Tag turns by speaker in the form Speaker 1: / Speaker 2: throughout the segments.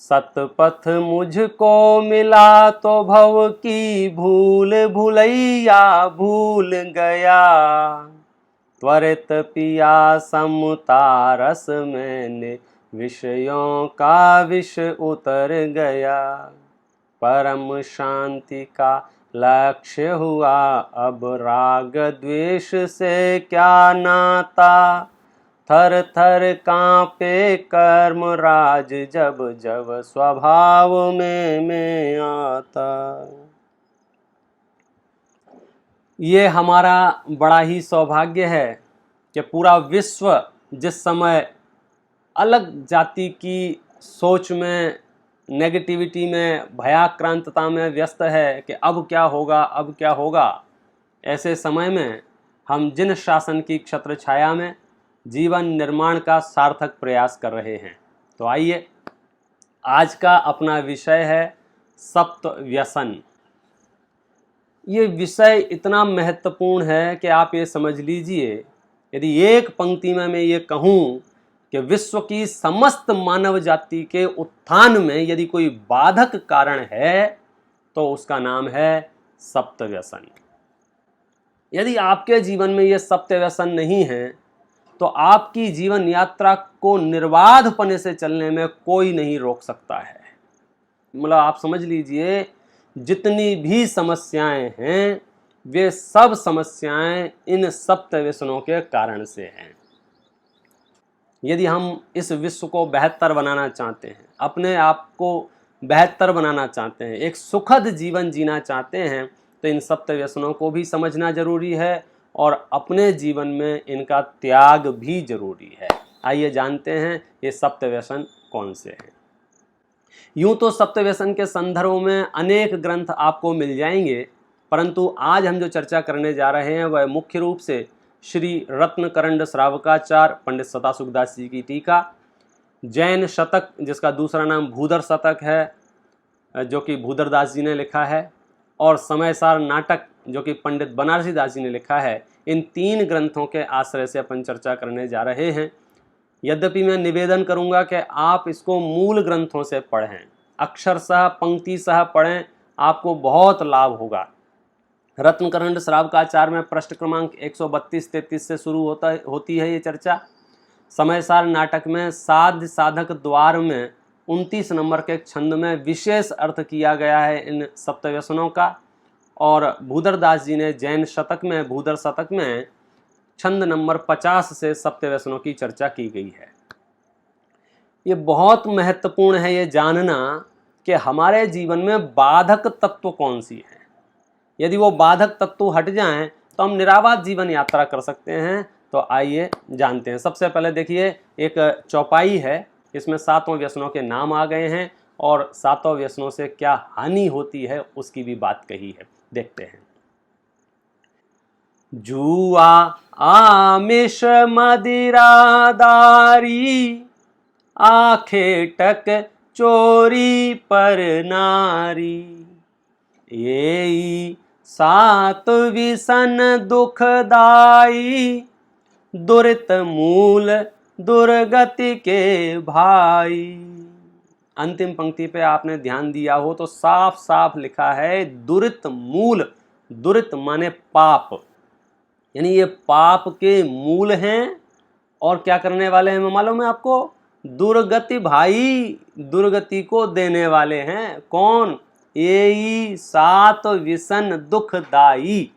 Speaker 1: सतपथ मुझको मिला तो भव की भूल भुलैया भूल गया। त्वरित पिया समता रस मैंने विषयों का विष उतर गया। परम शांति का लक्ष्य हुआ अब राग द्वेष से क्या नाता। थर थर कांपे कर्म राज जब जब स्वभाव में मैं आता। ये हमारा बड़ा ही सौभाग्य है कि पूरा विश्व जिस समय अलग जाति की सोच में, नेगेटिविटी में, भयाक्रांतता में व्यस्त है कि अब क्या होगा, अब क्या होगा, ऐसे समय में हम जिन शासन की छत्र छाया में जीवन निर्माण का सार्थक प्रयास कर रहे हैं। तो आइए, आज का अपना विषय है सप्त व्यसन। ये विषय इतना महत्वपूर्ण है कि आप ये समझ लीजिए, यदि एक पंक्ति में मैं ये कहूँ कि विश्व की समस्त मानव जाति के उत्थान में यदि कोई बाधक कारण है तो उसका नाम है सप्त व्यसन। यदि आपके जीवन में ये सप्त व्यसन नहीं है तो आपकी जीवन यात्रा को निर्बाधपने से चलने में कोई नहीं रोक सकता है। मतलब आप समझ लीजिए, जितनी भी समस्याएं हैं वे सब समस्याएं इन सप्त व्यसनों के कारण से हैं। यदि हम इस विश्व को बेहतर बनाना चाहते हैं, अपने आप को बेहतर बनाना चाहते हैं, एक सुखद जीवन जीना चाहते हैं, तो इन सप्त व्यसनों को भी समझना जरूरी है और अपने जीवन में इनका त्याग भी जरूरी है। आइए जानते हैं ये सप्त व्यसन कौन से हैं। यूं तो सप्त व्यसन के संदर्भ में अनेक ग्रंथ आपको मिल जाएंगे, परंतु आज हम जो चर्चा करने जा रहे हैं वह मुख्य रूप से श्री रत्नकरंड श्रावकाचार्य पंडित सतासुखदास जी की टीका, जैन शतक जिसका दूसरा नाम भूधर शतक है जो कि भूधरदास जी ने लिखा है, और समयसार नाटक जो कि पंडित बनारसी दास जी ने लिखा है। इन तीन ग्रंथों के आश्रय से अपन चर्चा करने जा रहे हैं। यद्यपि मैं निवेदन करूंगा कि आप इसको मूल ग्रंथों से पढ़ें, अक्षरशः पंक्तिशः पढ़ें, आपको बहुत लाभ होगा। रत्नकरंड श्रावकाचार्य में पृष्ठ क्रमांक 132-33 से शुरू होती है ये चर्चा। समयसार नाटक में साध्य साधक द्वार में 29 नंबर के छंद में विशेष अर्थ किया गया है इन सप्त व्यसनों का, और भूधरदास जी ने जैन शतक में, भूधर शतक में छंद नंबर 50 से सप्त व्यसनों की चर्चा की गई है। ये बहुत महत्वपूर्ण है ये जानना कि हमारे जीवन में बाधक तत्व कौन सी है। यदि वो बाधक तत्व हट जाएं तो हम निराबाध जीवन यात्रा कर सकते हैं। तो आइए जानते हैं। सबसे पहले देखिए, एक चौपाई है, इसमें सातों व्यसनों के नाम आ गए हैं और सातों व्यसनों से क्या हानि होती है उसकी भी बात कही है। देखते हैं। जुआ आमिष मदिरादारी, आखेटक चोरी पर नारी, ये सात विसन दुखदाई, दुरित मूल दुर्गति के भाई। अंतिम पंक्ति पे आपने ध्यान दिया हो तो साफ साफ लिखा है दुरित मूल। दुरित माने पाप, यानी ये पाप के मूल हैं और क्या करने वाले हैं मालूम है आपको? दुर्गति भाई, दुर्गति को देने वाले हैं। कौन? यही सात व्यसन दुखदाई।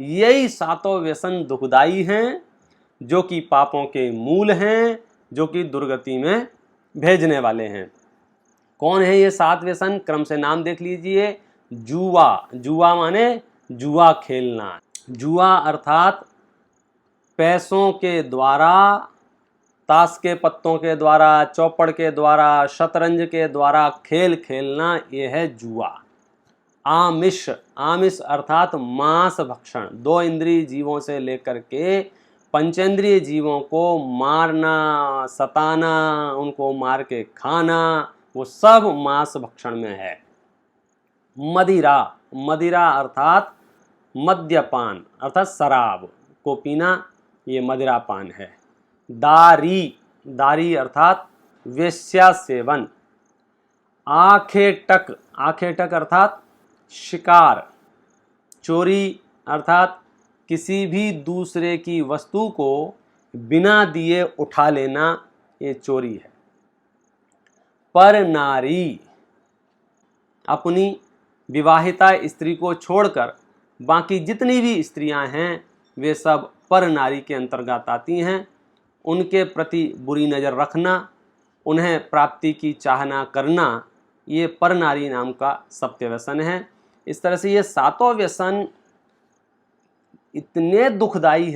Speaker 1: यही सातों व्यसन दुखदाई हैं जो कि पापों के मूल हैं, जो कि दुर्गति में भेजने वाले हैं। कौन है ये सात व्यसन? क्रम से नाम देख लीजिए। जुआ, जुआ माने जुआ खेलना। जुआ अर्थात पैसों के द्वारा, ताश के पत्तों के द्वारा, चौपड़ के द्वारा, शतरंज के द्वारा खेल खेलना, ये है जुआ। आमिष, आमिष अर्थात मांस भक्षण। दो इंद्रिय जीवों से लेकर के पंचेंद्रिय जीवों को मारना, सताना, उनको मार के खाना, वो सब मांस भक्षण में है। मदिरा, मदिरा अर्थात मद्यपान अर्थात शराब को पीना, ये मदिरापान है। दारी, दारी अर्थात वेश्या सेवन। आखे टक अर्थात शिकार, चोरी अर्थात किसी भी दूसरे की वस्तु को बिना दिए उठा लेना, ये चोरी है। पर नारी, अपनी विवाहिता स्त्री को छोड़कर बाकी जितनी भी स्त्रियां हैं वे सब पर नारी के अंतर्गत आती हैं। उनके प्रति बुरी नज़र रखना, उन्हें प्राप्ति की चाहना करना, ये पर नारी नाम का सप्त व्यसन है। इस तरह से ये सातों व्यसन इतने दुखदाई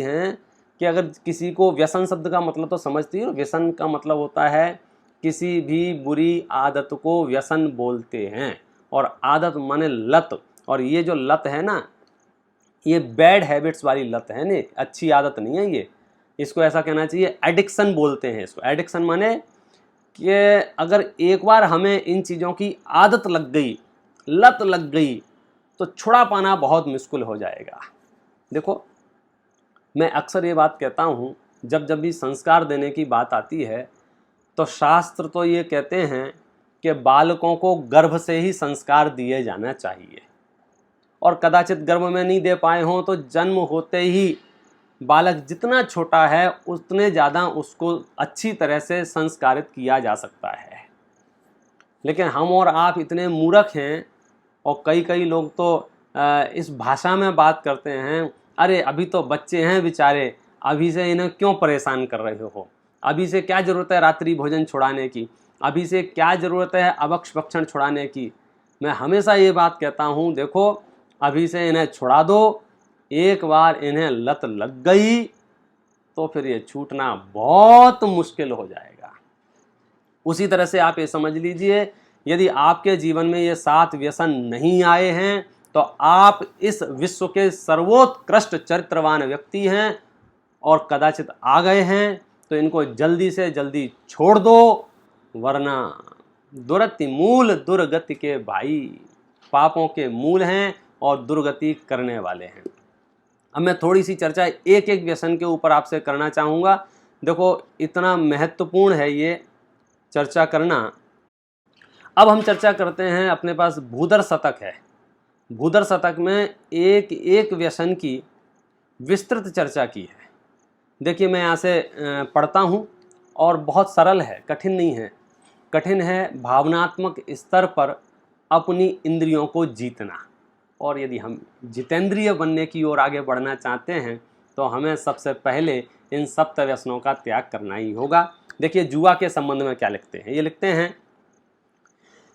Speaker 1: हैं कि अगर किसी को, व्यसन शब्द का मतलब तो समझती हो, व्यसन का मतलब होता है किसी भी बुरी आदत को व्यसन बोलते हैं, और आदत माने लत, और ये जो लत है ना, ये बैड हैबिट्स वाली लत है ना, अच्छी आदत नहीं है ये, इसको ऐसा कहना चाहिए एडिक्शन बोलते हैं इसको। एडिक्शन माने कि अगर एक बार हमें इन चीज़ों की आदत लग गई, लत लग गई, तो छुड़ा पाना बहुत मुश्किल हो जाएगा। देखो, मैं अक्सर ये बात कहता हूँ, जब भी संस्कार देने की बात आती है तो शास्त्र तो ये कहते हैं कि बालकों को गर्भ से ही संस्कार दिए जाना चाहिए, और कदाचित गर्भ में नहीं दे पाए हों तो जन्म होते ही बालक जितना छोटा है उतने ज़्यादा उसको अच्छी तरह से संस्कारित किया जा सकता है। लेकिन हम और आप इतने मूर्ख हैं, और कई लोग तो इस भाषा में बात करते हैं, अरे अभी तो बच्चे हैं बेचारे, अभी से इन्हें क्यों परेशान कर रहे हो, अभी से क्या ज़रूरत है रात्रि भोजन छुड़ाने की, अभी से क्या ज़रूरत है अभक्ष भक्षण छुड़ाने की। मैं हमेशा ये बात कहता हूँ, देखो अभी से इन्हें छुड़ा दो, एक बार इन्हें लत लग गई तो फिर ये छूटना बहुत मुश्किल हो जाएगा। उसी तरह से आप ये समझ लीजिए, यदि आपके जीवन में ये 7 व्यसन नहीं आए हैं तो आप इस विश्व के सर्वोत्कृष्ट चरित्रवान व्यक्ति हैं, और कदाचित आ गए हैं तो इनको जल्दी से जल्दी छोड़ दो, वरना दुरति मूल दुर्गति के भाई, पापों के मूल हैं और दुर्गति करने वाले हैं। अब मैं थोड़ी सी चर्चा एक एक व्यसन के ऊपर आपसे करना चाहूँगा। देखो, इतना महत्वपूर्ण है ये चर्चा करना। अब हम चर्चा करते हैं, अपने पास भूधर शतक है। भूधर शतक में एक एक व्यसन की विस्तृत चर्चा की है। देखिए, मैं यहाँ से पढ़ता हूँ, और बहुत सरल है, कठिन नहीं है। कठिन है भावनात्मक स्तर पर अपनी इंद्रियों को जीतना, और यदि हम जितेंद्रिय बनने की ओर आगे बढ़ना चाहते हैं तो हमें सबसे पहले इन सप्त व्यसनों का त्याग करना ही होगा। देखिए, जुआ के संबंध में क्या लिखते हैं, ये लिखते हैं,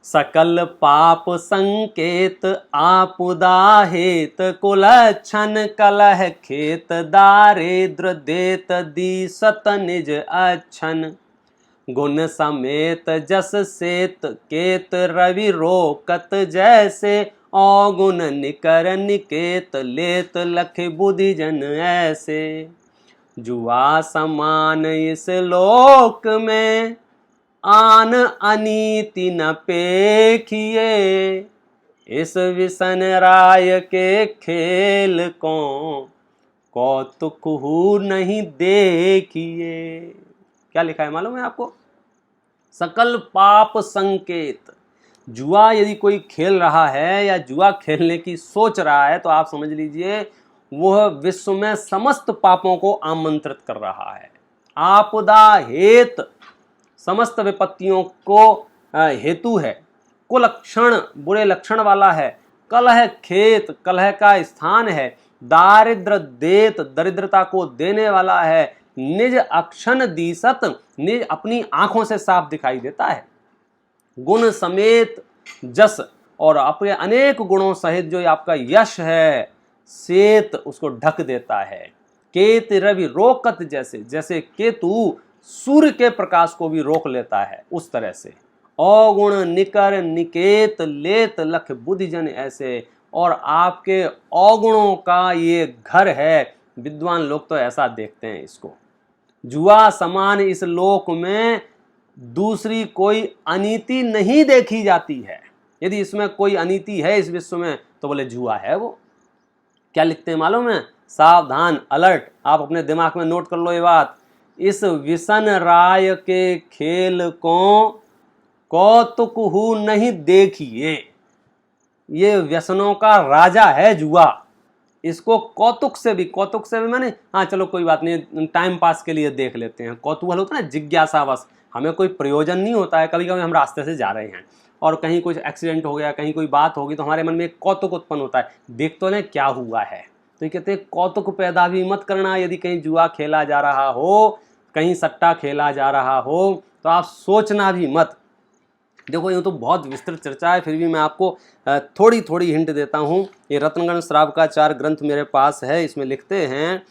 Speaker 1: सकल पाप संकेत आपदा हेत कुलच्छन कलह खेत दारिद्र देत दिसत निज अच्छन गुण समेत जस सेत केत रवि रोकत जैसे अवगुण निकर निकेत लेत लख बुद्धि जन ऐसे जुआ समान इस लोक में आन अनीति न पेखिए इस विसन राय के खेल को कौतुक हु नहीं देखिए। क्या लिखा है मालूम है आपको? सकल पाप संकेत। जुआ यदि कोई खेल रहा है या जुआ खेलने की सोच रहा है तो आप समझ लीजिए वह विश्व में समस्त पापों को आमंत्रित कर रहा है। आपदा हेत, समस्त विपत्तियों को हेतु है। कुलक्षण, बुरे लक्षण वाला है। कलह खेत, कलह का स्थान है। दारिद्र देत, दरिद्रता को देने वाला है। निज अक्षण दीसत, निज अपनी आंखों से साफ दिखाई देता है। गुण समेत जस, और अपने अनेक गुणों सहित जो आपका यश है, सेत उसको ढक देता है। केत रवि रोकत जैसे, जैसे केतु सूर्य के प्रकाश को भी रोक लेता है उस तरह से। अवगुण निकर निकेत लेत लख बुद्धिजन ऐसे, और आपके अवगुणों का ये घर है। विद्वान लोग तो ऐसा देखते हैं इसको। जुआ समान इस लोक में दूसरी कोई अनीति नहीं देखी जाती है। यदि इसमें कोई अनीति है इस विश्व में तो बोले जुआ है वो। क्या लिखते हैं मालूम है? सावधान, अलर्ट, आप अपने दिमाग में नोट कर लो ये बात। इस विसन राय के खेल को कौतुक हु नहीं देखिए। ये व्यसनों का राजा है जुआ। इसको कौतुक से भी मैंने हाँ चलो कोई बात नहीं, टाइम पास के लिए देख लेते हैं। कौतूहल होता है ना, जिज्ञासा, बस हमें कोई प्रयोजन नहीं होता है। कभी कभी हम रास्ते से जा रहे हैं और कहीं कुछ एक्सीडेंट हो गया, कहीं कोई बात होगी, तो हमारे मन में एक कौतुक उत्पन्न होता है, देख तो लें क्या हुआ है। तो ये कहते हैं कौतुक पैदा भी मत करना। यदि कहीं जुआ खेला जा रहा हो, कहीं सट्टा खेला जा रहा हो, तो आप सोचना भी मत। देखो यूँ तो बहुत विस्तृत चर्चा है, फिर भी मैं आपको थोड़ी थोड़ी हिंट देता हूँ। ये रत्नगण श्रावकाचार ग्रंथ मेरे पास है, इसमें लिखते हैं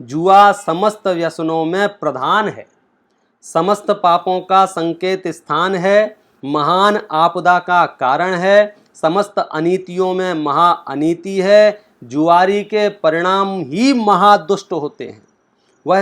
Speaker 1: जुआ समस्त व्यसनों में प्रधान है, समस्त पापों का संकेत स्थान है, महान आपदा का कारण है, समस्त अनीतियों में महा अनीति है, जुआरी के परिणाम ही महादुष्ट होते हैं। वह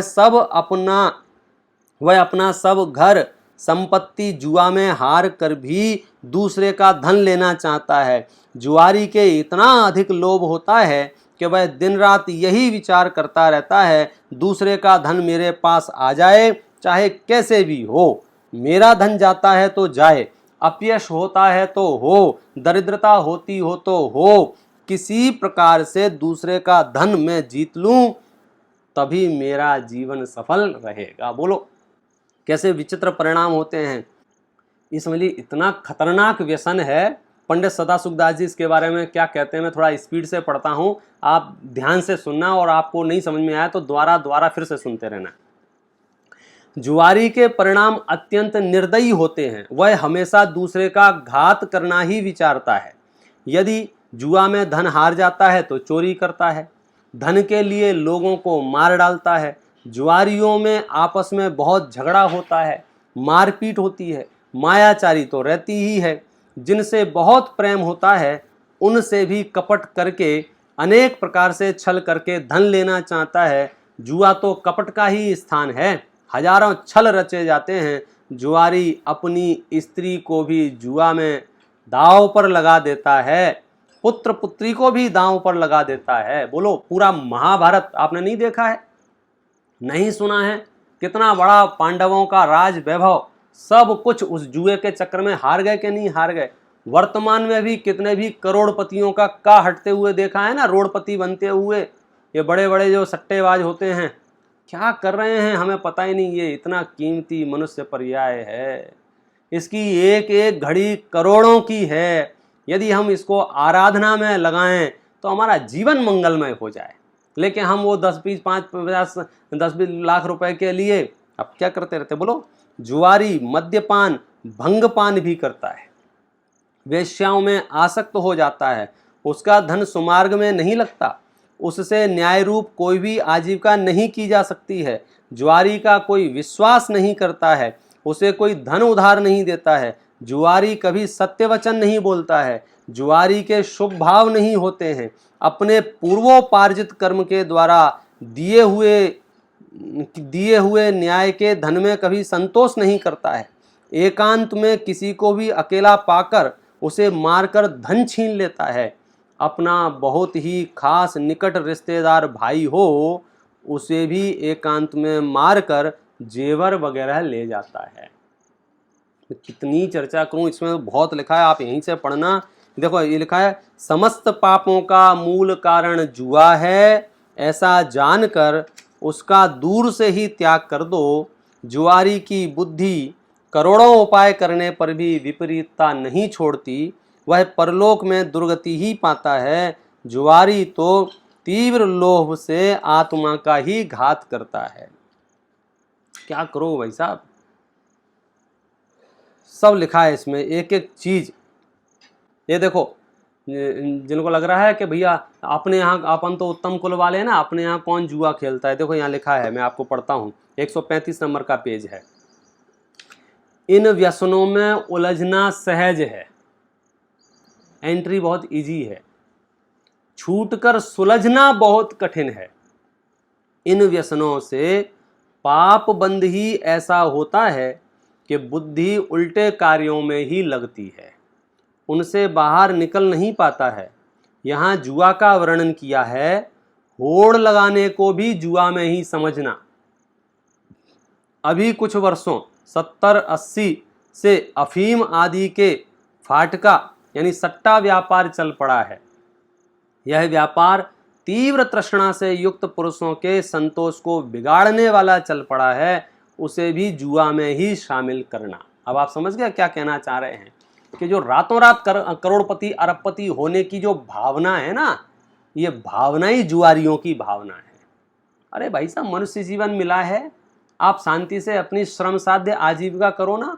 Speaker 1: अपना सब घर संपत्ति जुआ में हार कर भी दूसरे का धन लेना चाहता है। जुआरी के इतना अधिक लोभ होता है कि वह दिन रात यही विचार करता रहता है, दूसरे का धन मेरे पास आ जाए, चाहे कैसे भी हो। मेरा धन जाता है तो जाए, अपयश होता है तो हो, दरिद्रता होती हो तो हो, किसी प्रकार से दूसरे का धन मैं जीत लूं, तभी मेरा जीवन सफल रहेगा। बोलो कैसे विचित्र परिणाम होते हैं। इसमें इतना खतरनाक व्यसन है। पंडित सदासुखदास जी इसके बारे में क्या कहते हैं, मैं थोड़ा स्पीड से पढ़ता हूँ, आप ध्यान से सुनना, और आपको नहीं समझ में आया तो दोबारा फिर से सुनते रहना। जुआरी के परिणाम अत्यंत निर्दयी होते हैं। वह हमेशा दूसरे का घात करना ही विचारता है। यदि जुआ में धन हार जाता है तो चोरी करता है, धन के लिए लोगों को मार डालता है। जुआरियों में आपस में बहुत झगड़ा होता है, मारपीट होती है, मायाचारी तो रहती ही है। जिनसे बहुत प्रेम होता है उनसे भी कपट करके अनेक प्रकार से छल करके धन लेना चाहता है। जुआ तो कपट का ही स्थान है, हजारों छल रचे जाते हैं। जुआरी अपनी स्त्री को भी जुआ में दांव पर लगा देता है, पुत्र पुत्री को भी दांव पर लगा देता है। बोलो पूरा महाभारत आपने नहीं देखा है, नहीं सुना है? कितना बड़ा पांडवों का राज वैभव, सब कुछ उस जुए के चक्कर में हार गए कि नहीं हार गए। वर्तमान में भी कितने भी करोड़पतियों का हटते हुए देखा है ना, रोडपति बनते हुए। ये बड़े बड़े जो सट्टेबाज होते हैं क्या कर रहे हैं हमें पता ही नहीं। ये इतना कीमती मनुष्य पर्याय है, इसकी एक एक घड़ी करोड़ों की है। यदि हम इसको आराधना में लगाएं तो हमारा जीवन मंगलमय हो जाए। लेकिन हम वो 10-20 5-50 10-20 लाख रुपए के लिए अब क्या करते रहते। बोलो जुआरी मद्यपान भंगपान भी करता है, वेश्याओं में आसक्त हो जाता है, उसका धन सुमार्ग में नहीं लगता, उससे न्याय रूप कोई भी आजीविका नहीं की जा सकती है। जुआरी का कोई विश्वास नहीं करता है, उसे कोई धन उधार नहीं देता है। जुआरी कभी सत्य वचन नहीं बोलता है, जुआरी के शुभ भाव नहीं होते हैं, अपने पूर्वोपार्जित कर्म के द्वारा दिए हुए न्याय के धन में कभी संतोष नहीं करता है। एकांत में किसी को भी अकेला पाकर उसे मारकर धन छीन लेता है। अपना बहुत ही खास निकट रिश्तेदार भाई हो उसे भी एकांत में मारकर जेवर वगैरह ले जाता है। कितनी चर्चा करूं, इसमें बहुत लिखा है, आप यहीं से पढ़ना। देखो ये लिखा है समस्त पापों का मूल कारण जुआ है, ऐसा जानकर उसका दूर से ही त्याग कर दो। जुआरी की बुद्धि करोड़ों उपाय करने पर भी विपरीतता नहीं छोड़ती, वह परलोक में दुर्गति ही पाता है। जुआरी तो तीव्र लोभ से आत्मा का ही घात करता है। क्या करो भाई साहब, सब लिखा है इसमें एक एक चीज। ये देखो जिनको लग रहा है कि भैया अपने यहाँ अपन तो उत्तम कुल वाले हैं ना, अपने यहाँ कौन जुआ खेलता है, देखो यहाँ लिखा है, मैं आपको पढ़ता हूँ, 135 नंबर का पेज है। इन व्यसनों में उलझना सहज है, एंट्री बहुत इजी है, छूटकर सुलझना बहुत कठिन है। इन व्यसनों से पाप बंध ही ऐसा होता है कि बुद्धि उल्टे कार्यों में ही लगती है, उनसे बाहर निकल नहीं पाता है। यहाँ जुआ का वर्णन किया है, होड़ लगाने को भी जुआ में ही समझना। अभी कुछ वर्षों 70-80 से अफीम आदि के फाटका यानी सट्टा व्यापार चल पड़ा है। यह व्यापार तीव्र तृष्णा से युक्त पुरुषों के संतोष को बिगाड़ने वाला चल पड़ा है, उसे भी जुआ में ही शामिल करना। अब आप समझ गए क्या कहना चाह रहे हैं कि जो रातों रात करोड़पति अरबपति होने की जो भावना है ना, ये भावना ही जुआरियों की भावना है। अरे भाई साहब, मनुष्य जीवन मिला है, आप शांति से अपनी श्रम साध्य आजीविका करो ना,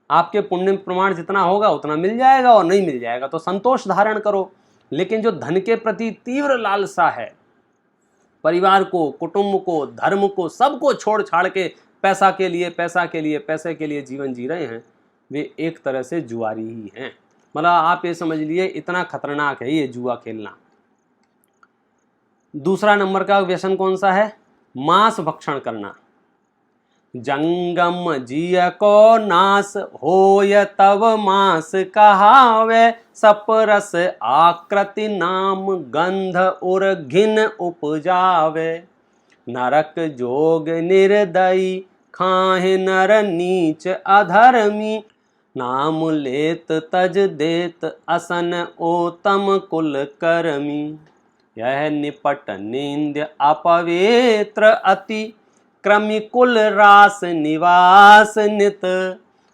Speaker 1: आपके पुण्य प्रमाण जितना होगा उतना मिल जाएगा, और नहीं मिल जाएगा तो संतोष धारण करो। लेकिन जो धन के प्रति तीव्र लालसा है, परिवार को, कुटुंब को, धर्म को, सबको छोड़ छाड़ के पैसा के लिए पैसे के लिए जीवन जी रहे हैं, वे एक तरह से जुआरी ही हैं। मतलब आप ये समझ लिए इतना खतरनाक है ये जुआ खेलना। दूसरा नंबर का व्यसन कौन सा है? मांस भक्षण करना। जंगम जिय को नाश होय तब मांस कहावे, सपरस आकृति नाम गंध उर घिन उपजावे। नरक जोग निर्दयी खाहे नर नीच अधर्मी, नाम लेत तज देत असन ओतम कुल करमी। यह निपट निंद्य अपवित्र अति, क्रमि कुल रास निवास नित।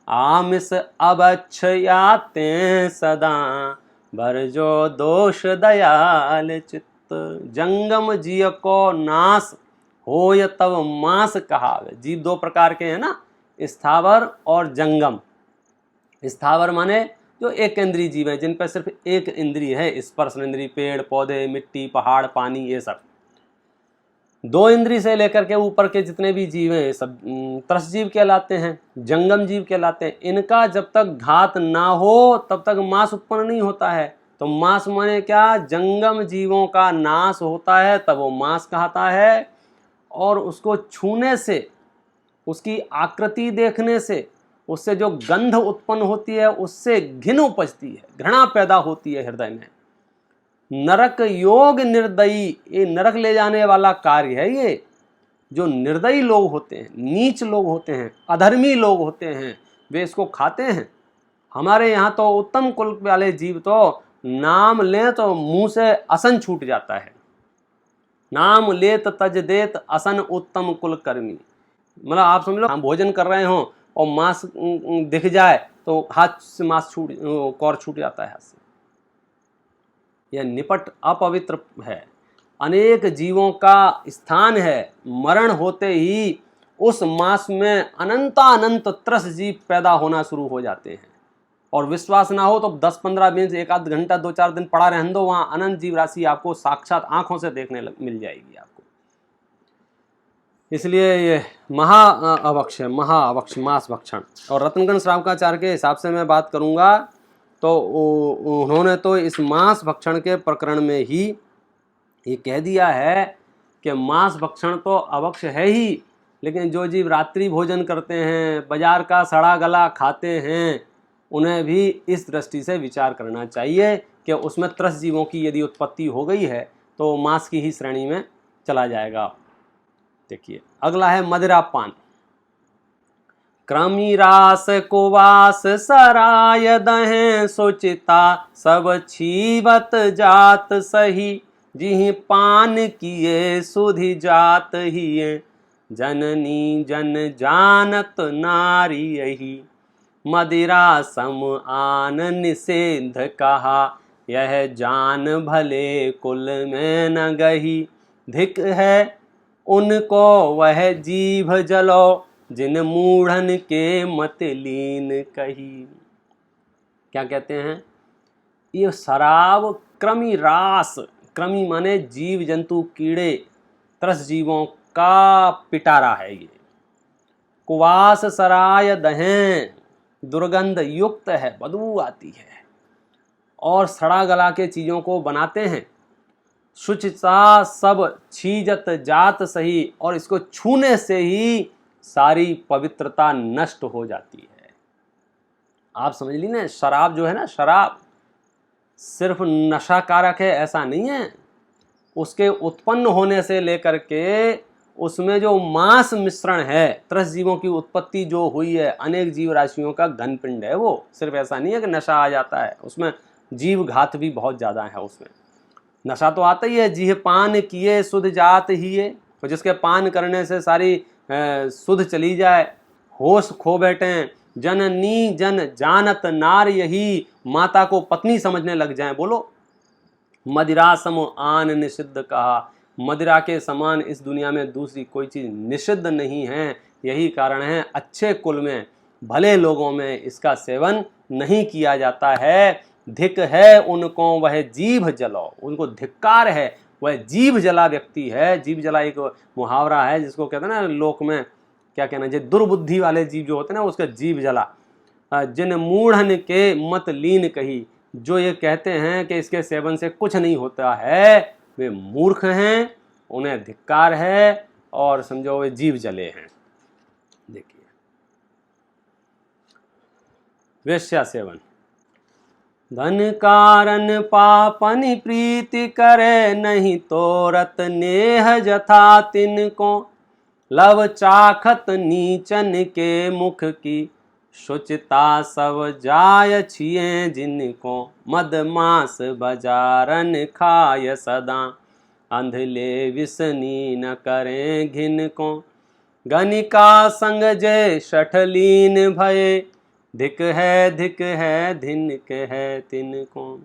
Speaker 1: आमिष अवक्षयाते सदा, भरजो दोष दयाल चित्त। जंगम जीव को नाश होय तब मांस कहावे। जीव दो प्रकार के हैं ना, स्थावर और जंगम। स्थावर माने जो एक इंद्रिय जीव है, जिन पर सिर्फ एक इंद्रिय है, स्पर्श इंद्रिय, पेड़ पौधे, मिट्टी, पहाड़, पानी, ये सब। दो इंद्रिय से लेकर के ऊपर के जितने भी जीव हैं सब त्रस जीव कहलाते हैं, जंगम जीव कहलाते हैं। इनका जब तक घात ना हो तब तक मांस उत्पन्न नहीं होता है। तो मांस माने क्या? जंगम जीवों का नाश होता है तब वो मांस कहता है, और उसको छूने से, उसकी आकृति देखने से, उससे जो गंध उत्पन्न होती है उससे घिन उपजती है, घृणा पैदा होती है हृदय में। नरक योग निर्दयी, ये नरक ले जाने वाला कार्य है। ये जो निर्दयी लोग होते हैं, नीच लोग होते हैं, अधर्मी लोग होते हैं, वे इसको खाते हैं। हमारे यहाँ तो उत्तम कुल वाले जीव तो नाम लें तो मुंह से असन छूट जाता है। नाम लेत तज देत असन उत्तम कुल कर्मी। मतलब आप समझ लो, हम भोजन कर रहे हों और मांस दिख जाए तो हाथ से मांस कौर छूट जाता है हाथ से। यह निपट अपवित्र है, अनेक जीवों का स्थान है। मरण होते ही उस मांस में अनंत त्रस जीव पैदा होना शुरू हो जाते हैं। और विश्वास ना हो तो 10-15 मिनट, 1-आध घंटा, 2-4 दिन पड़ा रहने दो, वहां अनंत जीव राशि आपको साक्षात आंखों से देखने मिल जाएगी आपको। इसलिए ये महाअवक्ष है, महाअवक्ष मांस भक्षण। और रत्नगण श्रावकाचार्य के हिसाब से मैं बात करूंगा तो उन्होंने तो इस मांस भक्षण के प्रकरण में ही ये कह दिया है कि मांस भक्षण तो अवक्ष है ही, लेकिन जो जीव रात्रि भोजन करते हैं, बाजार का सड़ा गला खाते हैं, उन्हें भी इस दृष्टि से विचार करना चाहिए कि उसमें त्रस जीवों की यदि उत्पत्ति हो गई है तो मांस की ही श्रेणी में चला जाएगा। देखिए अगला है मदिरापान। क्रमी रास कुवास सराय दहें, सुचिता सब छीवत जात सही। जिहि पान किए सुधि जात हिये, जननी जन जानत नारी यही। मदिरा सम आन निषेध कहा, यह जान भले कुल में न गही। धिक है उनको वह जीभ जलो, जिन मूढ़न के मत लीन कही। क्या कहते हैं? ये शराब क्रमी रास, क्रमी माने जीव जंतु कीड़े त्रस जीवों का पिटारा है। ये कुवास सराय दहें, दुर्गंध युक्त है, बदबू आती है, और सड़ा गला के चीज़ों को बनाते हैं। शुचिता सब छीजत जात सही, और इसको छूने से ही सारी पवित्रता नष्ट हो जाती है। आप समझ ली ना, शराब जो है ना, शराब सिर्फ नशा कारक है ऐसा नहीं है। उसके उत्पन्न होने से लेकर के उसमें जो मांस मिश्रण है, त्रस जीवों की उत्पत्ति जो हुई है, अनेक जीव राशियों का घन पिंड है वो। सिर्फ ऐसा नहीं है कि नशा आ जाता है, उसमें जीव घात भी बहुत ज़्यादा है। उसमें नशा तो आता ही है, जीह पान किए सुध जात ही है, तो जिसके पान करने से सारी सुध चली जाए, होश खो बैठे, जननी जन जानत नार यही, माता को पत्नी समझने लग जाएं। बोलो, मदिरा सम आन निषिद्ध कहा, मदिरा के समान इस दुनिया में दूसरी कोई चीज़ निषिद्ध नहीं है। यही कारण है अच्छे कुल में, भले लोगों में इसका सेवन नहीं किया जाता है। धिक है उनको वह जीभ जलो, उनको धिक्कार है, वह जीभ जला व्यक्ति है। जीभ जला एक मुहावरा है जिसको कहते हैं ना लोक में, क्या कहना, जो दुर्बुद्धि वाले जीव जो होते हैं ना, उसका जीभ जला। जिन मूढ़न के मत लीन कही, जो ये कहते हैं कि इसके सेवन से कुछ नहीं होता है, वे मूर्ख हैं, उन्हें धिक्कार है, और समझो वे जीव जले हैं। देखिए, वेश्या सेवन। धन कारण पापनि प्रीति करे, नहीं तो रत नेह जथा तिनको, लव चाखत नीचन के मुख की, शुचिता सब जाय छिए जिनको, मद मास बजारन खाय सदा, अंधले विसनी न करें घिन को, गनिका संग जय शठलीन भये, धिक है धिनक है तिनको।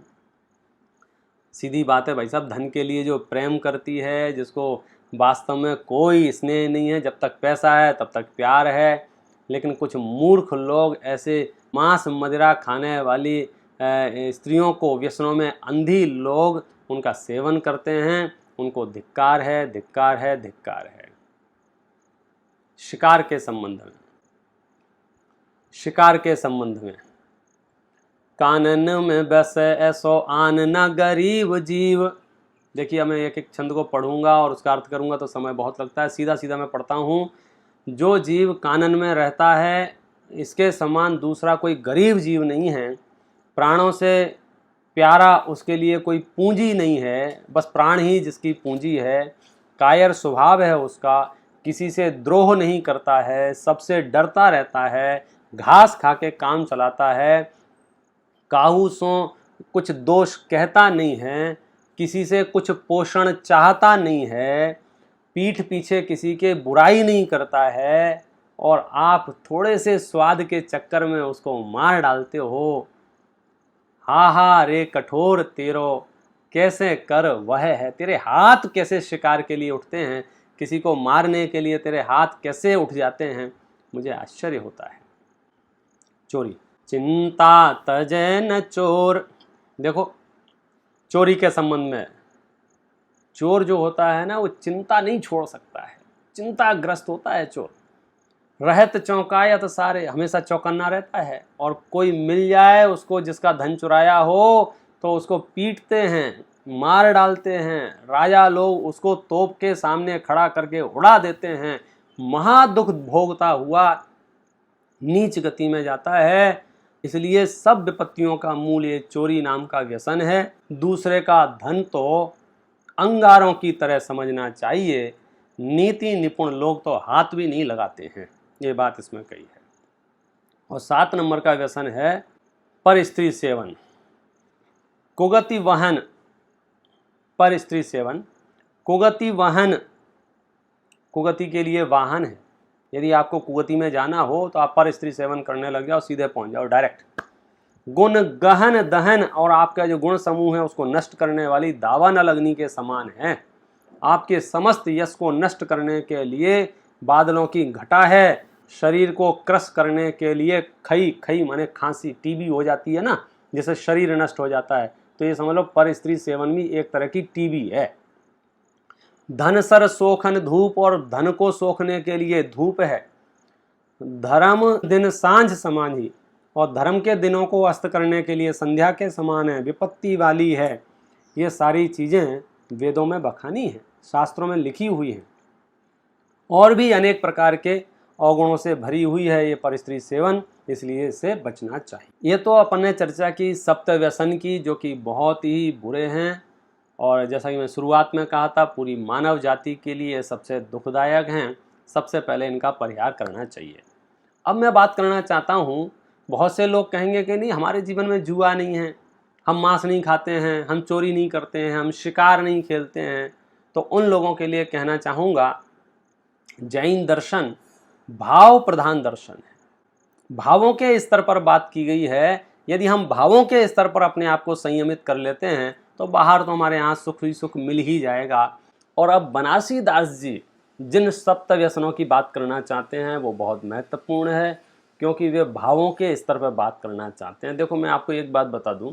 Speaker 1: सीधी बात है भाई साहब, धन के लिए जो प्रेम करती है, जिसको वास्तव में कोई स्नेह नहीं है, जब तक पैसा है तब तक प्यार है। लेकिन कुछ मूर्ख लोग ऐसे मांस मदिरा खाने वाली स्त्रियों को, व्यसनों में अंधी लोग उनका सेवन करते हैं, उनको धिक्कार है, धिक्कार है, धिक्कार है। शिकार के संबंध में, शिकार के संबंध में, कानन में बस ऐसो आन न गरीब जीव। देखिए, मैं एक एक छंद को पढ़ूंगा और उसका अर्थ करूंगा तो समय बहुत लगता है, सीधा सीधा मैं पढ़ता हूँ। जो जीव कानन में रहता है, इसके समान दूसरा कोई गरीब जीव नहीं है। प्राणों से प्यारा उसके लिए कोई पूंजी नहीं है, बस प्राण ही जिसकी पूंजी है। कायर स्वभाव है उसका, किसी से द्रोह नहीं करता है, सबसे डरता रहता है, घास खा के काम चलाता है, काहू सो कुछ दोष कहता नहीं है, किसी से कुछ पोषण चाहता नहीं है, पीठ पीछे किसी के बुराई नहीं करता है, और आप थोड़े से स्वाद के चक्कर में उसको मार डालते हो। हा हा रे कठोर तेरो कैसे कर वह है, तेरे हाथ कैसे शिकार के लिए उठते हैं, किसी को मारने के लिए तेरे हाथ कैसे उठ जाते हैं, मुझे आश्चर्य होता है। चोरी। चिंता तजय न चोर। देखो, चोरी के संबंध में, चोर जो होता है ना, वो चिंता नहीं छोड़ सकता है, चिंताग्रस्त होता है चोर। रहत चौंकायत सारे, हमेशा चौकन्ना रहता है, और कोई मिल जाए उसको जिसका धन चुराया हो तो उसको पीटते हैं, मार डालते हैं। राजा लोग उसको तोप के सामने खड़ा करके उड़ा देते हैं। महादुख भोगता हुआ नीच गति में जाता है। इसलिए सब विपत्तियों का मूल ये चोरी नाम का व्यसन है। दूसरे का धन तो अंगारों की तरह समझना चाहिए। नीति निपुण लोग तो हाथ भी नहीं लगाते हैं, ये बात इसमें कही है। और 7 नंबर का व्यसन है पर स्त्री सेवन, कुगति वहन। पर स्त्री सेवन, कुगति वहन, कुगति के लिए वाहन है। यदि आपको कुगति में जाना हो तो आप पर स्त्री सेवन करने लग जाओ, सीधे पहुंच जाओ डायरेक्ट। गुण गहन दहन, और आपका जो गुण समूह है उसको नष्ट करने वाली दावा न लगनी के समान है। आपके समस्त यश को नष्ट करने के लिए बादलों की घटा है। शरीर को क्रश करने के लिए खई, खई माने खांसी, टीबी हो जाती है ना, जिससे शरीर नष्ट हो जाता है, तो ये समझ लो पर स्त्री सेवन भी एक तरह की टीबी है। धन सर सोखन धूप, और धन को सोखने के लिए धूप है। धर्म दिन सांझ समानी, और धर्म के दिनों को अस्त करने के लिए संध्या के समान है, विपत्ति वाली है। ये सारी चीज़ें वेदों में बखानी हैं, शास्त्रों में लिखी हुई हैं, और भी अनेक प्रकार के अवगुणों से भरी हुई है ये परस्त्री सेवन, इसलिए इससे बचना चाहिए। ये तो अपन ने चर्चा की सप्त व्यसन की, जो कि बहुत ही बुरे हैं और जैसा कि मैं शुरुआत में कहा था, पूरी मानव जाति के लिए सबसे दुखदायक हैं। सबसे पहले इनका परिहार करना चाहिए। अब मैं बात करना चाहता हूँ, बहुत से लोग कहेंगे कि नहीं, हमारे जीवन में जुआ नहीं है, हम मांस नहीं खाते हैं, हम चोरी नहीं करते हैं, हम शिकार नहीं खेलते हैं। तो उन लोगों के लिए कहना चाहूँगा, जैन दर्शन भाव प्रधान दर्शन है। भावों के स्तर पर बात की गई है। यदि हम भावों के स्तर पर अपने आप को संयमित कर लेते हैं तो बाहर तो हमारे यहाँ सुख ही सुख मिल ही जाएगा। और अब बनारसी दास जी जिन सप्त व्यसनों की बात करना चाहते हैं वो बहुत महत्वपूर्ण है, क्योंकि वे भावों के स्तर पर बात करना चाहते हैं। देखो, मैं आपको एक बात बता दूं,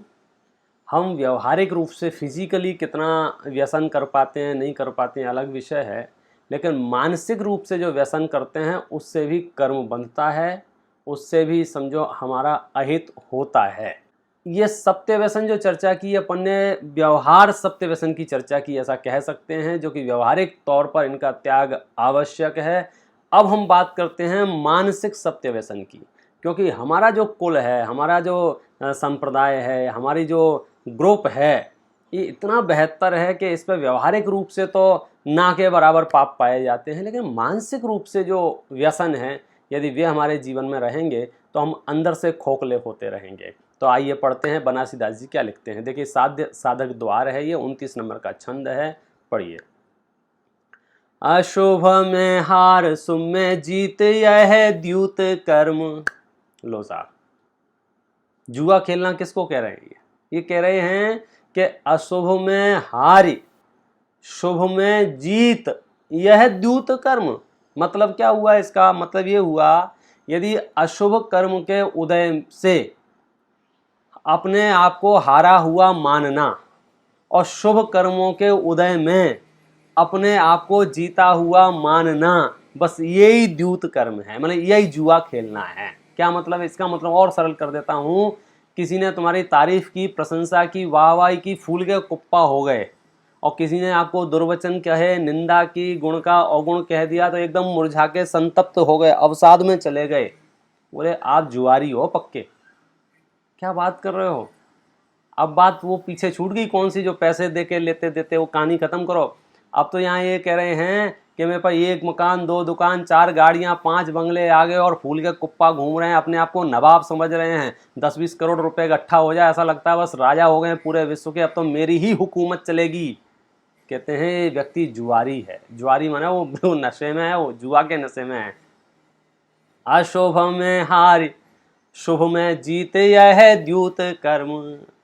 Speaker 1: हम व्यवहारिक रूप से फिजिकली कितना व्यसन कर पाते हैं नहीं कर पाते हैं अलग विषय है, लेकिन मानसिक रूप से जो व्यसन करते हैं उससे भी कर्म बंधता है, उससे भी समझो हमारा अहित होता है। ये सत्य व्यसन जो चर्चा की अपन ने, व्यवहार सत्य व्यसन की चर्चा की, ऐसा कह सकते हैं, जो कि व्यवहारिक तौर पर इनका त्याग आवश्यक है। अब हम बात करते हैं मानसिक सत्य व्यसन की, क्योंकि हमारा जो कुल है, हमारा जो संप्रदाय है, हमारी जो ग्रुप है, ये इतना बेहतर है कि इस पर व्यवहारिक रूप से तो ना के बराबर पाप पाए जाते हैं, लेकिन मानसिक रूप से जो व्यसन है, यदि वे हमारे जीवन में रहेंगे तो हम अंदर से खोखले होते रहेंगे। तो आइए पढ़ते हैं बनारसी दास जी क्या लिखते हैं। देखिए, साध्य साधक द्वार है, ये 29 नंबर का छंद है, पढ़िए। अशुभ में हार, शुभ में जीत, यह द्यूत कर्म। लो साहब, जुआ खेलना किसको कह रहे हैं? ये कह रहे हैं कि अशुभ में हारी, शुभ में जीत, यह द्यूत कर्म। मतलब क्या हुआ इसका? मतलब ये हुआ, यदि अशुभ कर्म के उदय से अपने आप को हारा हुआ मानना और शुभ कर्मों के उदय में अपने आप को जीता हुआ मानना, बस यही द्यूत कर्म है, मतलब यही जुआ खेलना है। क्या मतलब? इसका मतलब और सरल कर देता हूँ, किसी ने तुम्हारी तारीफ की, प्रशंसा की, वाहवाही की, फूल के कुप्पा हो गए, और किसी ने आपको दुर्वचन कहे, निंदा की, गुण का अवगुण कह दिया, तो एकदम मुरझा के संतप्त हो गए, अवसाद में चले गए, बोले आप जुआरी हो पक्के। क्या बात कर रहे हो? अब बात वो पीछे छूट गई, कौन सी जो पैसे दे के लेते देते, वो कहानी खत्म करो। अब तो यहाँ ये कह रहे हैं कि मेरे पास 1 मकान, 2 दुकान, 4 गाड़ियाँ, 5 बंगले आ गए और फूल के कुप्पा घूम रहे हैं, अपने आप को नवाब समझ रहे हैं। 10-20 करोड़ रुपए इकट्ठा हो जाए, ऐसा लगता है बस राजा हो गए पूरे विश्व के, अब तो मेरी ही हुकूमत चलेगी। कहते हैं ये व्यक्ति जुआरी है। जुआरी माने वो नशे में है, वो जुआ के नशे में है। अशुभ में हार, शुभ में जीत, यह द्यूत कर्म।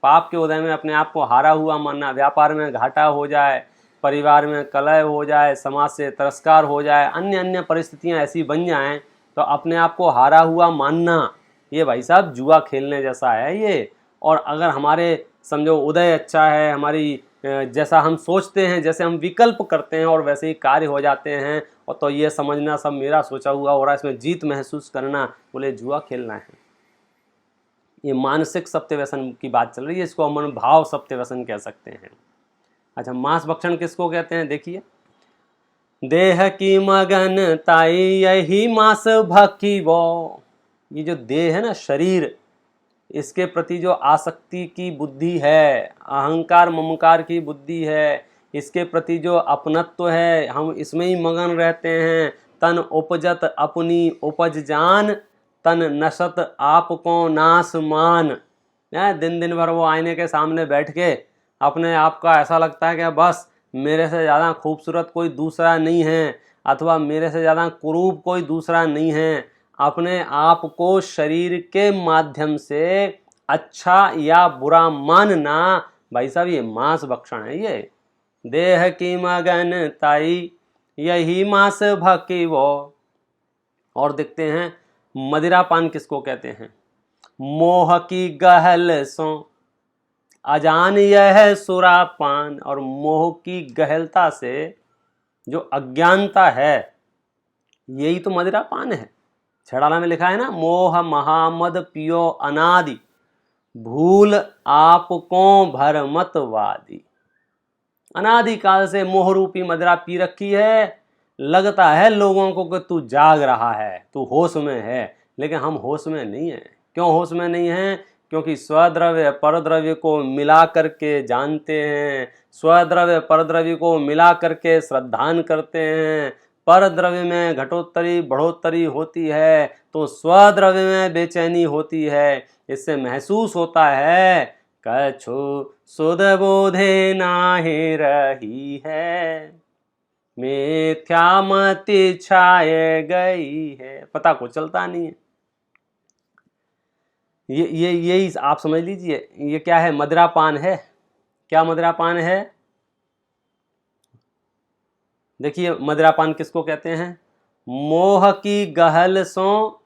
Speaker 1: पाप के उदय में अपने आप को हारा हुआ मानना, व्यापार में घाटा हो जाए, परिवार में कलह हो जाए, समाज से तिरस्कार हो जाए, अन्य अन्य परिस्थितियां ऐसी बन जाएं तो अपने आप को हारा हुआ मानना, ये भाई साहब जुआ खेलने जैसा है ये। और अगर हमारे समझो उदय अच्छा है, हमारी जैसा हम सोचते हैं, जैसे हम विकल्प करते हैं और वैसे ही कार्य हो जाते हैं, और तो ये समझना सब मेरा सोचा हुआ हो रहा है, इसमें जीत महसूस करना, बोले जुआ खेलना है। ये मानसिक सत्य व्यसन की बात चल रही है, इसको हम भाव सत्य व्यसन कह सकते हैं। अच्छा, मांस भक्षण किसको कहते हैं? देखिए, देह की मगन ताई, यही मांस भक्षी वो। ये जो देह है ना, शरीर, इसके प्रति जो आसक्ति की बुद्धि है, अहंकार ममकार की बुद्धि है, इसके प्रति जो अपनत्व है, हम इसमें ही मगन रहते हैं। तन उपजत अपनी उपज जान, तन नशत आपको नास मान। दिन दिन भर वो आईने के सामने बैठ के अपने आप का ऐसा लगता है कि बस मेरे से ज़्यादा खूबसूरत कोई दूसरा नहीं है, अथवा मेरे से ज़्यादा कुरूप कोई दूसरा नहीं है। अपने आप को शरीर के माध्यम से अच्छा या बुरा मानना, भाई साहब ये मांस भक्षण है। ये देह की मगन ताई, यही मांस भक्षी वो। और देखते हैं मदिरापान किसको कहते हैं? मोह की गहल सो अजान, यह सुरापान। और मोह की गहलता से जो अज्ञानता है, यही तो मदिरापान है। छड़ाला में लिखा है ना, मोह महामद पियो अनादि, भूल आपको भरमतवादी। अनादिकाल से मोह रूपी मदिरा पी रखी है। लगता है लोगों को कि तू जाग रहा है, तू होश में है, लेकिन हम होश में नहीं हैं। क्यों होश में नहीं हैं? क्योंकि स्वद्रव्य परद्रव्य को मिला करके जानते हैं, स्वद्रव्य परद्रव्य को मिला करके श्रद्धान करते हैं। परद्रव्य में घटोत्तरी बढ़ोत्तरी होती है तो स्वद्रव्य में बेचैनी होती है। इससे महसूस होता है कछु सुध बोधे नाहि रही है, मिथ्या मति छाए गई है, पता को चलता नहीं है। ये यही आप समझ लीजिए, ये क्या है? मदिरापान है। क्या मदिरापान है? देखिए मदिरापान किसको कहते हैं? मोह की गहल सो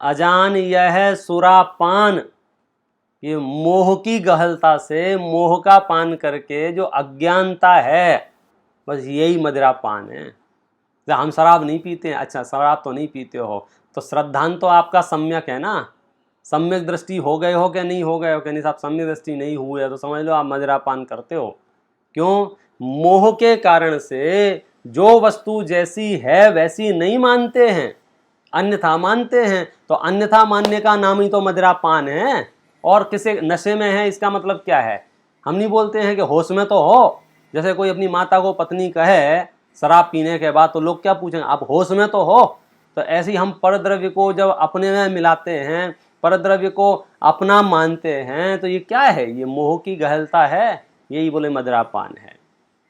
Speaker 1: अजान यह सुरापान। ये मोह की गहलता से, मोह का पान करके जो अज्ञानता है, बस यही मदिरापान है। हम शराब नहीं पीते हैं, अच्छा शराब तो नहीं पीते हो तो श्रद्धान तो आपका सम्यक है ना, सम्यक दृष्टि हो गए हो क्या नहीं हो गए हो क्या? नहीं साहब सम्यक दृष्टि नहीं हुई है तो समझ लो आप मदिरापान करते हो। क्यों? मोह के कारण से जो वस्तु जैसी है वैसी नहीं मानते हैं, अन्यथा मानते हैं। तो अन्यथा मानने का नाम ही तो मदिरापान है। और किसी नशे में है इसका मतलब क्या है? हम नहीं बोलते हैं कि होश में तो हो। जैसे कोई अपनी माता को पत्नी कहे शराब पीने के बाद तो लोग क्या पूछेंगे, आप होश में तो हो। तो ऐसे ही हम परद्रव्य को जब अपने में मिलाते हैं, परद्रव्य को अपना मानते हैं, तो ये क्या है? ये मोह की गहलता है। यही बोले मदिरापान है।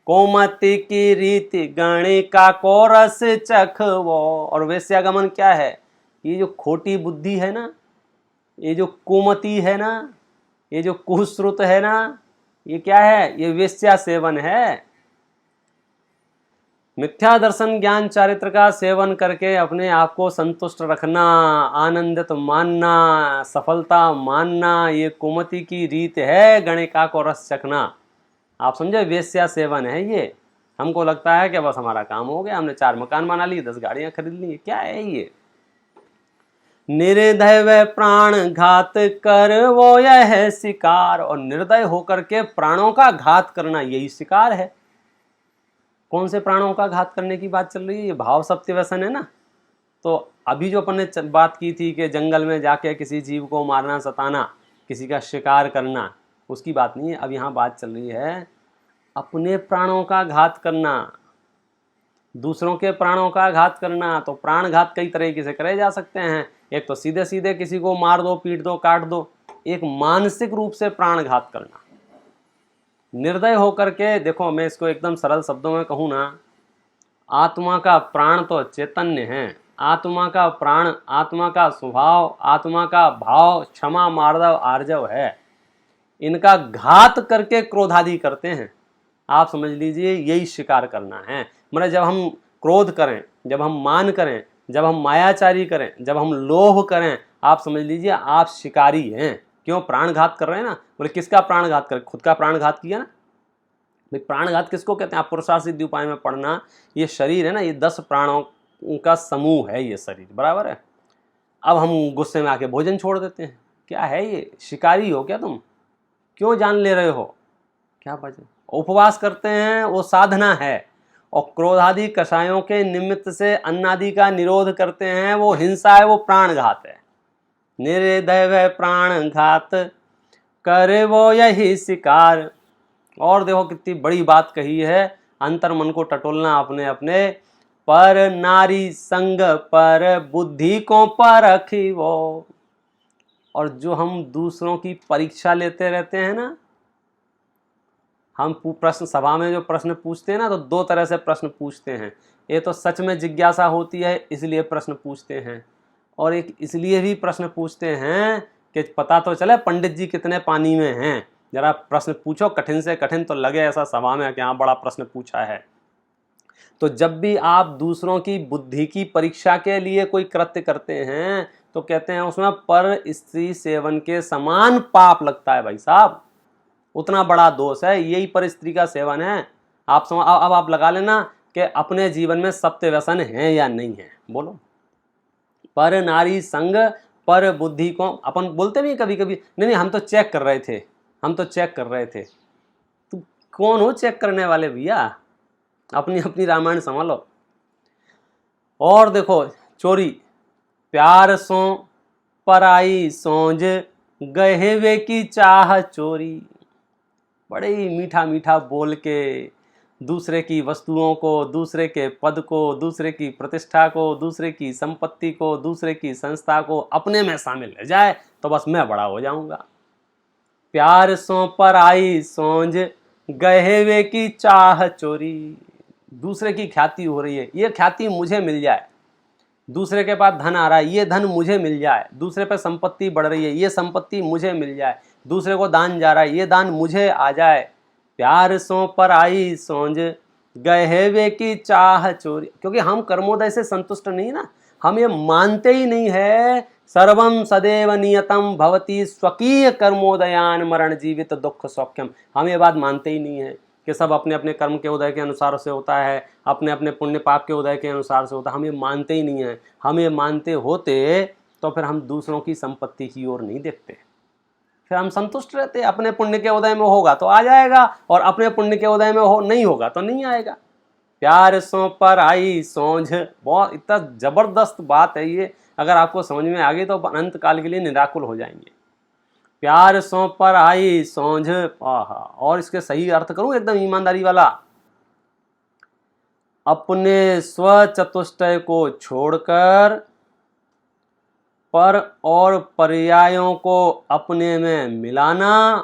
Speaker 1: कोमति की रीति गणिका को रस चखवो। और वेश्यागमन क्या है? ये जो खोटी बुद्धि है ना, ये जो कुमति है ना, ये जो कुश्रुत है ना, ये क्या है? ये वेश्या सेवन है। मिथ्या दर्शन ज्ञान चारित्र का सेवन करके अपने आप को संतुष्ट रखना, आनंदित मानना, सफलता मानना, ये कुमति की रीत है। गणिका को रस चखना, आप समझे, वेश्या सेवन है ये। हमको लगता है कि बस हमारा काम हो गया, हमने 4 मकान बना लिए, 10 गाड़ियां खरीद ली, क्या है ये? निर्दय व प्राण घात कर वो यह शिकार। और निर्दय होकर के प्राणों का घात करना, यही शिकार है। कौन से प्राणों का घात करने की बात चल रही है? ये भाव सत्य व्यसन है ना। तो अभी जो अपन ने बात की थी कि जंगल में जाके किसी जीव को मारना, सताना, किसी का शिकार करना, उसकी बात नहीं है। अब यहाँ बात चल रही है अपने प्राणों का घात करना, दूसरों के प्राणों का घात करना। तो प्राण घात कई तरीके से करे जा सकते हैं। एक तो सीधे सीधे किसी को मार दो, पीट दो, काट दो। एक मानसिक रूप से प्राण घात करना, निर्दय होकर के। देखो मैं इसको एकदम सरल शब्दों में कहूँ ना, आत्मा का प्राण तो चैतन्य है, आत्मा का प्राण, आत्मा का स्वभाव, आत्मा का भाव क्षमा मार्दव आर्जव है। इनका घात करके क्रोधादि करते हैं। आप समझ लीजिए यही शिकार करना है। मतलब जब हम क्रोध करें, जब हम मान करें, जब हम मायाचारी करें, जब हम लोभ करें, आप समझ लीजिए आप शिकारी हैं। क्यों? प्राणघात कर रहे हैं ना। बोले किसका प्राणघात कर? खुद का प्राणघात किया ना। भाई प्राणघात किसको कहते हैं? आप पुरुषार्थ सिद्धि उपाय में पढ़ना, ये शरीर है ना, ये 10 प्राणों का समूह है ये शरीर, बराबर है। अब हम गुस्से में आके भोजन छोड़ देते हैं, क्या है ये? शिकारी हो क्या तुम? क्यों जान ले रहे हो? क्या वजह? उपवास करते हैं, वो साधना है। और क्रोधादि कषायों के निमित्त से अन्नादि का निरोध करते हैं, वो हिंसा है, वो प्राणघात है। निर्दय प्राण घात करे वो यही शिकार। और देखो कितनी बड़ी बात कही है, अंतर मन को टटोलना अपने अपने। पर नारी संग पर बुद्धि को परखी वो। और जो हम दूसरों की परीक्षा लेते रहते हैं ना, हम प्रश्न सभा में जो प्रश्न पूछते हैं ना, तो 2 तरह से प्रश्न पूछते हैं। ये तो सच में जिज्ञासा होती है इसलिए प्रश्न पूछते हैं, और एक इसलिए भी प्रश्न पूछते हैं कि पता तो चले पंडित जी कितने पानी में हैं। जरा प्रश्न पूछो कठिन से कठिन, तो लगे ऐसा सभा में कि हाँ बड़ा प्रश्न पूछा है। तो जब भी आप दूसरों की बुद्धि की परीक्षा के लिए कोई कृत्य करते हैं तो कहते हैं उसमें पर स्त्री सेवन के समान पाप लगता है। भाई साहब उतना बड़ा दोष है, यही पर स्त्री का सेवन है। आप अब आप लगा लेना कि अपने जीवन में सत्य व्यसन है या नहीं है। बोलो। पर नारी संग पर बुद्धि को अपन बोलते भी कभी कभी, नहीं हम तो चेक कर रहे थे, हम तो चेक कर रहे थे। तो कौन हो चेक करने वाले भैया? अपनी अपनी रामायण संभालो। और देखो चोरी, प्यार सो पराई सोज गहेवे की चाह चोरी। बड़े ही मीठा मीठा बोल के दूसरे की वस्तुओं को, दूसरे के पद को, दूसरे की प्रतिष्ठा को, दूसरे की संपत्ति को, दूसरे की संस्था को अपने में शामिल हो जाए तो बस मैं बड़ा हो जाऊंगा। प्यार सो पर आई सोंझ गहेवे की चाह चोरी। दूसरे की ख्याति हो रही है, ये ख्याति मुझे मिल जाए। दूसरे के पास धन आ रहा है, ये धन मुझे मिल जाए। दूसरे पे संपत्ति बढ़ रही है, ये संपत्ति मुझे मिल जाए। दूसरे को दान जा रहा है, ये दान मुझे आ जाए। प्यार सो पर आई सोंझ गहेवे की चाह चोरी। क्योंकि हम कर्मोदय से संतुष्ट नहीं ना, हम ये मानते ही नहीं है सर्वम सदैव नियतम भवती स्वकीय कर्मोदयान मरण जीवित दुख सौख्यम। हम ये बात मानते ही नहीं है कि सब अपने अपने कर्म के उदय के अनुसार से होता है, अपने अपने पुण्य पाप के उदय के अनुसार से होता है। हम ये मानते ही नहीं है। हम ये मानते होते तो फिर हम दूसरों की संपत्ति की ओर नहीं देखते, फिर हम संतुष्ट रहते। अपने पुण्य के उदय में होगा तो आ जाएगा, और अपने पुण्य के उदय में हो नहीं होगा तो नहीं आएगा। प्यार सो पर आई सोंझ, बहुत इतना जबरदस्त बात है ये। अगर आपको समझ में आ गई तो अनंत काल के लिए निराकुल हो जाएंगे। प्यार सो पर आई सोंझ, और इसके सही अर्थ करूं एकदम ईमानदारी वाला। अपने स्व चतुष्टय को छोड़कर पर और पर्यायों को अपने में मिलाना,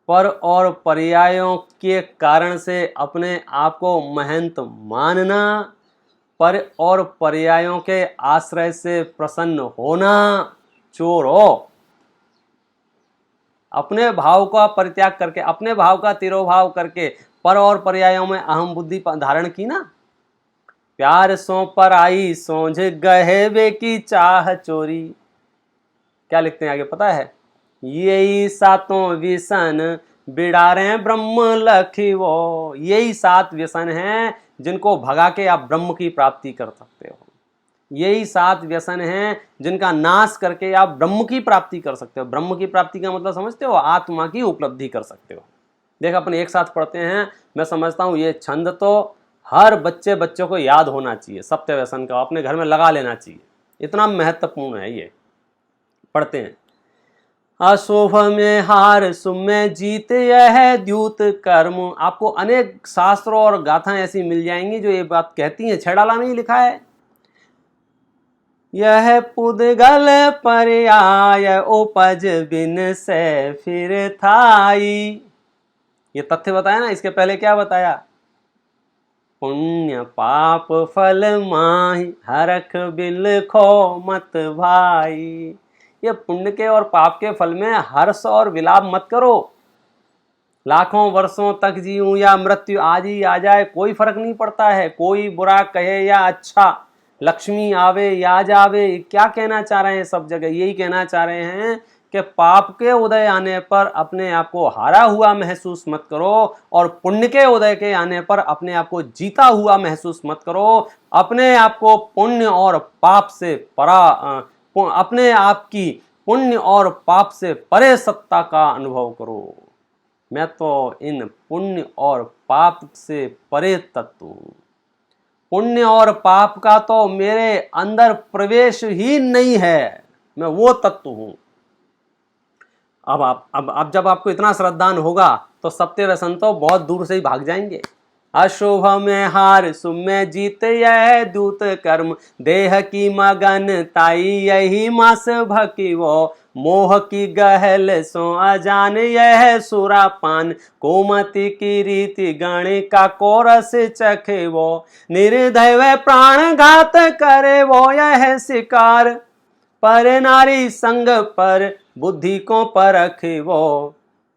Speaker 1: पर और पर्यायों के कारण से अपने आप को महंत मानना, पर और पर्यायों के आश्रय से प्रसन्न होना, चोर हो। अपने भाव का परित्याग करके, अपने भाव का तिरोभाव करके पर और पर्यायों में अहम बुद्धि धारण की ना। प्यार सो पर आई सोंझ गहेवे की चाह चोरी। क्या लिखते हैं आगे पता है? यही सातों व्यसन बिड़ारे ब्रह्म लखी वो। यही 7 व्यसन हैं जिनको भगा के आप ब्रह्म की प्राप्ति कर सकते हो। यही 7 व्यसन हैं जिनका नाश करके आप ब्रह्म की प्राप्ति कर सकते हो। ब्रह्म की प्राप्ति का मतलब समझते हो? आत्मा की उपलब्धि कर सकते हो। देख अपन एक साथ पढ़ते हैं। मैं समझता हूँ ये छंद तो हर बच्चों को याद होना चाहिए। सप्त व्यसन का अपने घर में लगा लेना चाहिए, इतना महत्वपूर्ण है ये। पढ़ते हैं। अशोभ में हार सुम में जीत यह द्यूत कर्म। आपको अनेक शास्त्रों और गाथाएं ऐसी मिल जाएंगी जो ये बात कहती हैं। छेड़ाला में ही लिखा है, यह पुद्गल पर्याय उपज बिन से फिर थाई। ये तथ्य बताया ना। इसके पहले क्या बताया? पुण्य पाप फल माही हरख बिल खो मत भाई। ये पुण्य के और पाप के फल में हर्ष और विलाप मत करो। लाखों वर्षों तक जीऊं या मृत्यु आज ही आ जाए, कोई फर्क नहीं पड़ता है। कोई बुरा कहे या अच्छा, लक्ष्मी आवे या जावे, क्या कहना चाह रहे हैं? सब जगह यही कहना चाह रहे हैं कि पाप के उदय आने पर अपने आप को हारा हुआ महसूस मत करो, और पुण्य के उदय के आने पर अपने आप को जीता हुआ महसूस मत करो। अपने आप को पुण्य और पाप से अपने आप की पुण्य और पाप से परे सत्ता का अनुभव करो। मैं तो इन पुण्य और पाप से परे तत्व हूं। पुण्य और पाप का तो मेरे अंदर प्रवेश ही नहीं है, मैं वो तत्व हूं। अब जब आपको इतना श्रद्धान होगा तो सत्य व्यसन तो बहुत दूर से ही भाग जाएंगे। अशुभ में हार सुम में जीत यह दूत कर्म, देह की मगन ताई यही मास भकी वो। मोह की गहल सो अजान यह सुरापान, कोमति की रीति गणिका को रस चखे वो। निर्दय व प्राण घात करे वो यह शिकार, पर नारी संग पर बुद्धि को परखे वो।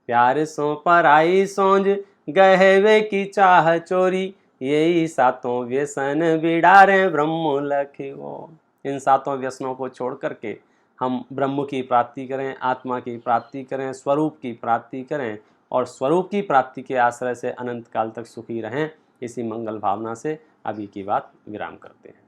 Speaker 1: प्यार सो पर आई सोंझ गहेवे की चाह चोरी, यही 7 व्यसन बिड़ारे ब्रह्म लखे वो। इन 7 व्यसनों को छोड़ करके हम ब्रह्म की प्राप्ति करें, आत्मा की प्राप्ति करें, स्वरूप की प्राप्ति करें, और स्वरूप की प्राप्ति के आश्रय से अनंत काल तक सुखी रहें। इसी मंगल भावना से अभी की बात विराम करते हैं।